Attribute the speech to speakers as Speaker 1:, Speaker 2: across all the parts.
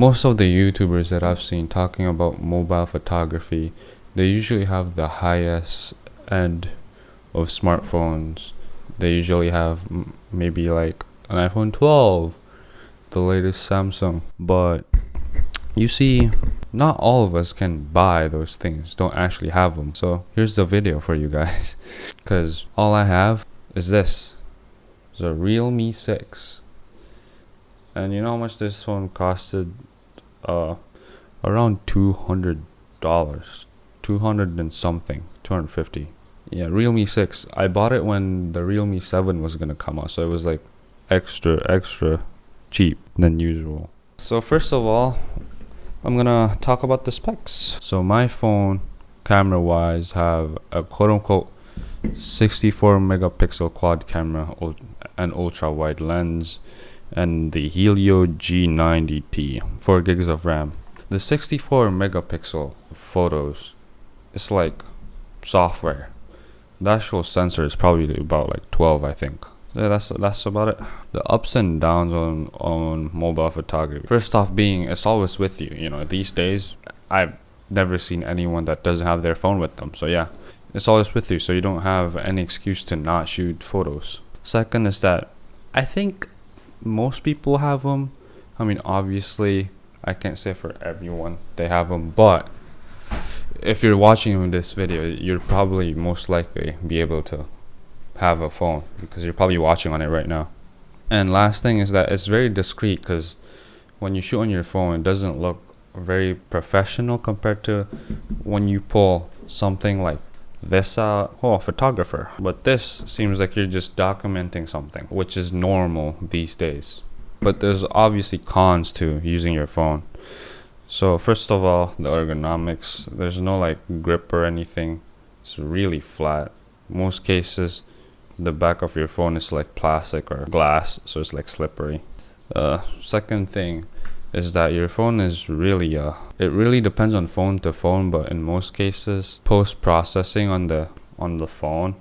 Speaker 1: Most of the YouTubers that I've seen talking about mobile photography, they usually have the highest end of smartphones. They usually have maybe like an iPhone 12, the latest Samsung. But you see, not all of us can buy those things, don't actually have them. So here's the video for you guys. Because all I have is this. It's a Realme 6. And you know how much this phone costed? Around $200. 200 and something. 250. Yeah, Realme 6. I bought it when the Realme 7 was gonna come out. So it was like extra cheap than usual. So first of all, I'm gonna talk about the specs. So my phone, camera wise, have a quote unquote 64 megapixel quad camera and ultra wide lens, and the Helio G90T, 4 gigs of RAM. The 64 megapixel photos, it's like software. The actual sensor is probably about like 12, I think. Yeah, that's about it. The ups and downs on mobile photography. First off, being it's always with you. You know, these days I've never seen anyone that doesn't have their phone with them. So yeah, it's always with you. So you don't have any excuse to not shoot photos. Second is that I think most people have them. I mean, obviously, I can't say for everyone they have them, but if you're watching this video, you're probably most likely be able to have a phone because you're probably watching on it right now. And last thing is that it's very discreet, because when you shoot on your phone, it doesn't look very professional compared to when you pull something like this out. Oh, photographer. But this seems like you're just documenting something, which is normal these days. But there's obviously cons to using your phone. So first of all, the ergonomics. There's no like grip or anything. It's really flat. Most cases, the back of your phone is like plastic or glass, so it's like slippery. Second thing is that your phone is really it really depends on phone to phone, but in most cases, post-processing on the phone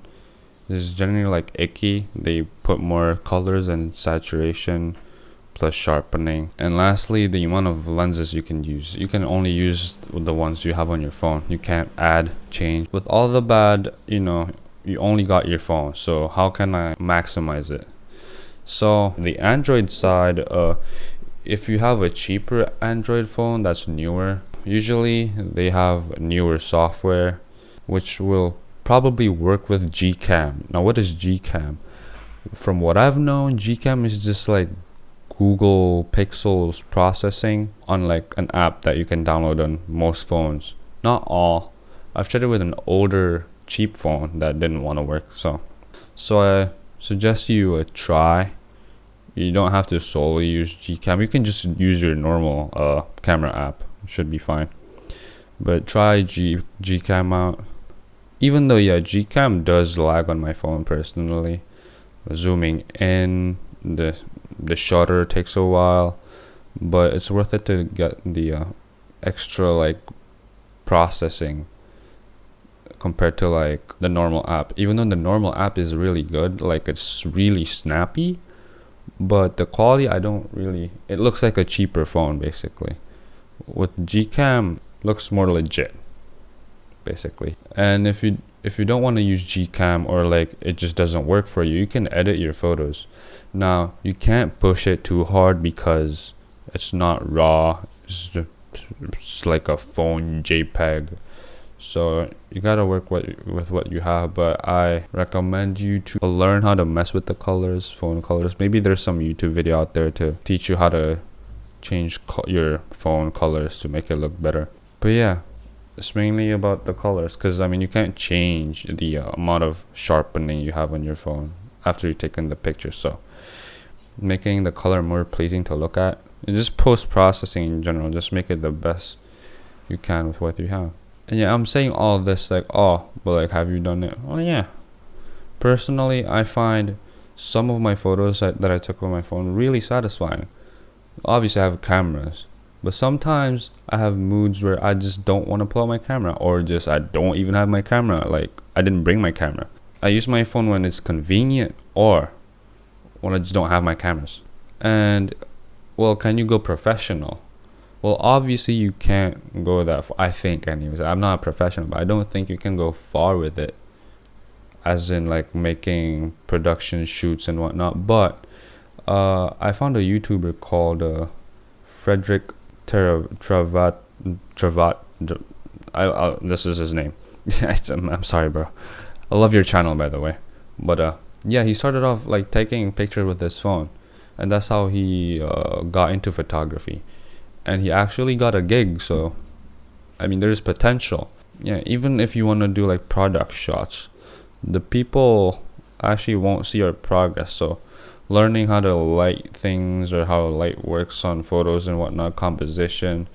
Speaker 1: is generally like icky. They put more colors and saturation plus sharpening. And lastly, the amount of lenses you can use. You can only use the ones you have on your phone. You can't add, change. With all the bad, you know, you only got your phone, so how can I maximize it? So the Android side, if you have a cheaper Android phone that's newer, usually they have newer software which will probably work with Gcam. Now what is Gcam? From what I've known, Gcam is just like Google Pixels processing on like an app that you can download on most phones. Not all. I've tried it with an older cheap phone that didn't want to work, so I suggest you try. You don't have to solely use Gcam. You can just use your normal camera app. It should be fine. But try Gcam out. Even though yeah, Gcam does lag on my phone personally. Zooming in, the shutter takes a while, but it's worth it to get the extra like processing compared to like the normal app. Even though the normal app is really good, like it's really snappy, but the quality I don't really, it looks like a cheaper phone basically. With Gcam, looks more legit basically. And if you don't want to use Gcam, or like it just doesn't work for you, you can edit your photos. Now you can't push it too hard because it's not raw, it's like a phone JPEG. So you gotta work with what you have, but I recommend you to learn how to mess with the colors, phone colors. Maybe there's some YouTube video out there to teach you how to change your phone colors to make it look better. But yeah, it's mainly about the colors, because I mean you can't change the amount of sharpening you have on your phone after you've taken the picture. So making the color more pleasing to look at, and just post-processing in general, just make it the best you can with what you have. And yeah, I'm saying all this like, oh, but like, have you done it? Oh yeah. Personally, I find some of my photos that I took on my phone really satisfying. Obviously, I have cameras, but sometimes I have moods where I just don't want to pull out my camera, or just I don't even have my camera. Like, I didn't bring my camera. I use my phone when it's convenient, or when I just don't have my cameras. And well, can you go professional? Well, obviously you can't go that far. I think, anyways. I'm not a professional, but I don't think you can go far with it, as in like making production shoots and whatnot. But I found a YouTuber called Frederick Travat. Travat. This is his name. I'm sorry, bro. I love your channel, by the way. But yeah, he started off like taking pictures with his phone, and that's how he got into photography. And he actually got a gig. So I mean, there's potential. Yeah, even if you want to do like product shots, the people actually won't see your progress. So learning how to light things or how light works on photos and whatnot, composition,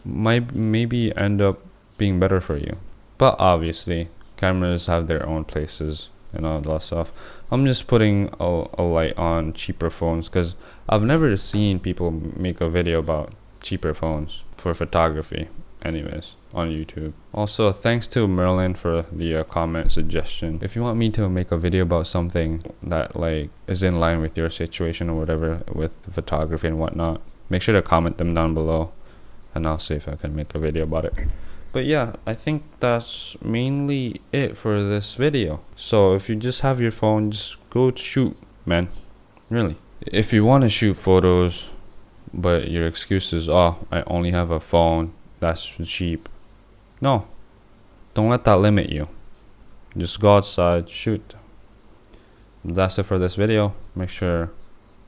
Speaker 1: might maybe end up being better for you. But obviously cameras have their own places and all that stuff. I'm just putting a light on cheaper phones because I've never seen people make a video about cheaper phones for photography anyways on YouTube. Also, thanks to Merlin for the comment suggestion. If you want me to make a video about something that like is in line with your situation or whatever with photography and whatnot, make sure to comment them down below and I'll see if I can make a video about it. But yeah, I think that's mainly it for this video. So if you just have your phone, just go shoot, man. Really. If you want to shoot photos, but your excuse is, oh, I only have a phone, that's cheap. No, don't let that limit you. Just go outside, shoot. That's it for this video. Make sure,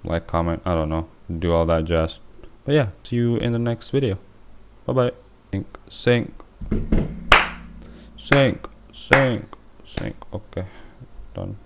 Speaker 1: like, comment, I don't know, do all that jazz. But yeah, see you in the next video. Bye bye. Sync. Sync. Okay, done.